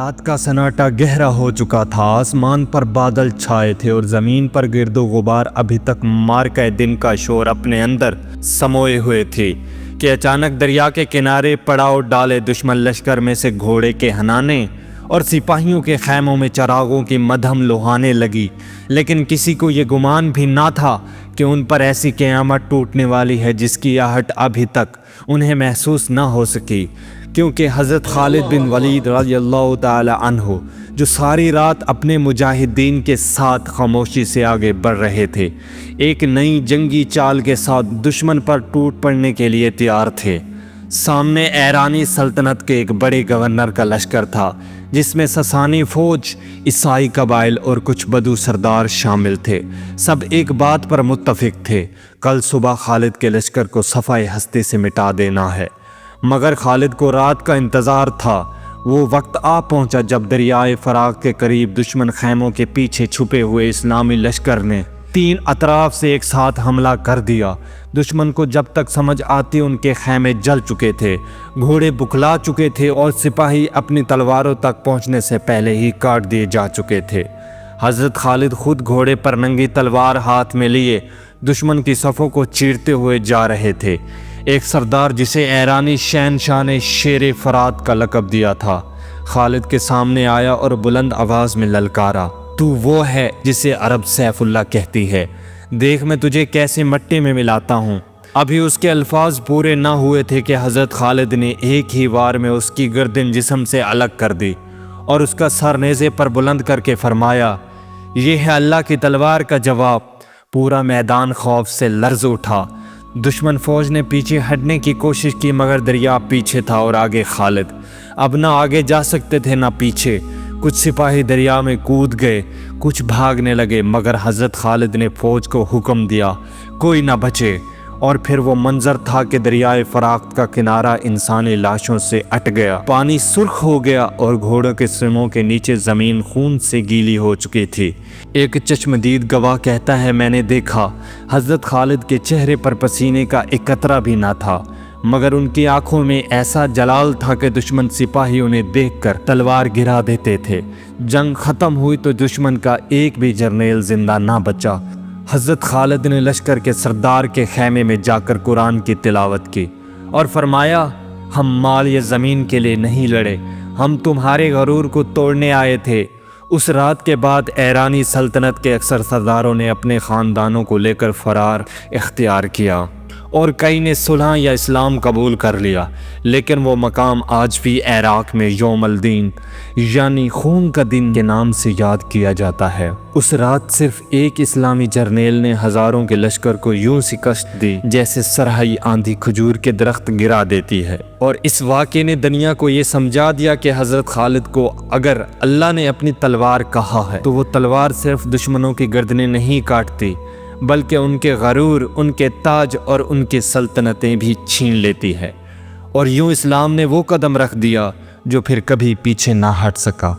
رات کا سناٹا گہرا ہو چکا تھا، آسمان پر بادل چھائے تھے اور زمین پر گرد و غبار ابھی تک مارکہ دن کا شور اپنے اندر سموئے ہوئے تھے کہ اچانک دریا کے کنارے پڑاؤ ڈالے دشمن لشکر میں سے گھوڑے کے ہنانے اور سپاہیوں کے خیموں میں چراغوں کی مدھم لوہانے لگی، لیکن کسی کو یہ گمان بھی نہ تھا کہ ان پر ایسی قیامت ٹوٹنے والی ہے جس کی آہٹ ابھی تک انہیں محسوس نہ ہو سکی، کیونکہ حضرت خالد بن ولید رضی اللہ تعالی عنہ جو ساری رات اپنے مجاہدین کے ساتھ خاموشی سے آگے بڑھ رہے تھے، ایک نئی جنگی چال کے ساتھ دشمن پر ٹوٹ پڑنے کے لیے تیار تھے۔ سامنے ایرانی سلطنت کے ایک بڑے گورنر کا لشکر تھا جس میں ساسانی فوج، عیسائی قبائل اور کچھ بدو سردار شامل تھے۔ سب ایک بات پر متفق تھے، کل صبح خالد کے لشکر کو صفحہ ہستی سے مٹا دینا ہے، مگر خالد کو رات کا انتظار تھا۔ وہ وقت آ پہنچا جب دریائے فراق کے قریب دشمن خیموں کے پیچھے چھپے ہوئے اسلامی لشکر نے 3 اطراف سے ایک ساتھ حملہ کر دیا۔ دشمن کو جب تک سمجھ آتی ان کے خیمے جل چکے تھے، گھوڑے بکھلا چکے تھے اور سپاہی اپنی تلواروں تک پہنچنے سے پہلے ہی کاٹ دیے جا چکے تھے۔ حضرت خالد خود گھوڑے پر ننگی تلوار ہاتھ میں لیے دشمن کی صفوں کو چیرتے ہوئے جا رہے تھے۔ ایک سردار جسے ایرانی شہنشاہ نے شیر فرات کا لقب دیا تھا، خالد کے سامنے آیا اور بلند آواز میں للکارا، تو وہ ہے جسے عرب سیف اللہ کہتی ہے، دیکھ میں تجھے کیسے مٹی میں ملاتا ہوں۔ ابھی اس کے الفاظ پورے نہ ہوئے تھے کہ حضرت خالد نے ایک ہی وار میں اس کی گردن جسم سے الگ کر دی اور اس کا سر نیزے پر بلند کر کے فرمایا، یہ ہے اللہ کی تلوار کا جواب۔ پورا میدان خوف سے لرز اٹھا۔ دشمن فوج نے پیچھے ہٹنے کی کوشش کی مگر دریا پیچھے تھا اور آگے خالد، اب نہ آگے جا سکتے تھے نہ پیچھے۔ کچھ سپاہی دریا میں کود گئے، کچھ بھاگنے لگے، مگر حضرت خالد نے فوج کو حکم دیا کوئی نہ بچے، اور پھر وہ منظر تھا کہ دریائے فراق کا کنارہ انسانی لاشوں سے اٹ گیا، پانی سرخ ہو گیا اور گھوڑوں کے سموں کے نیچے زمین خون سے گیلی ہو چکی تھی۔ ایک چشمدید گواہ کہتا ہے، میں نے دیکھا حضرت خالد کے چہرے پر پسینے کا ایک قطرہ بھی نہ تھا، مگر ان کی آنکھوں میں ایسا جلال تھا کہ دشمن سپاہی انہیں دیکھ کر تلوار گرا دیتے تھے۔ جنگ ختم ہوئی تو دشمن کا ایک بھی جرنیل زندہ نہ بچا۔ حضرت خالد نے لشکر کے سردار کے خیمے میں جا کر قرآن کی تلاوت کی اور فرمایا، ہم مال یا زمین کے لیے نہیں لڑے، ہم تمہارے غرور کو توڑنے آئے تھے۔ اس رات کے بعد ایرانی سلطنت کے اکثر سرداروں نے اپنے خاندانوں کو لے کر فرار اختیار کیا اور کئی نے صلح یا اسلام قبول کر لیا، لیکن وہ مقام آج بھی عراق میں یوم الدین یعنی خون کا دن کے نام سے یاد کیا جاتا ہے۔ اس رات صرف ایک اسلامی جرنیل نے ہزاروں کے لشکر کو یوں سی کشت دی جیسے سرہائی آندھی کھجور کے درخت گرا دیتی ہے، اور اس واقعے نے دنیا کو یہ سمجھا دیا کہ حضرت خالد کو اگر اللہ نے اپنی تلوار کہا ہے تو وہ تلوار صرف دشمنوں کی گردنیں نہیں کاٹتی بلکہ ان کے غرور، ان کے تاج اور ان کی سلطنتیں بھی چھین لیتی ہے، اور یوں اسلام نے وہ قدم رکھ دیا جو پھر کبھی پیچھے نہ ہٹ سکا۔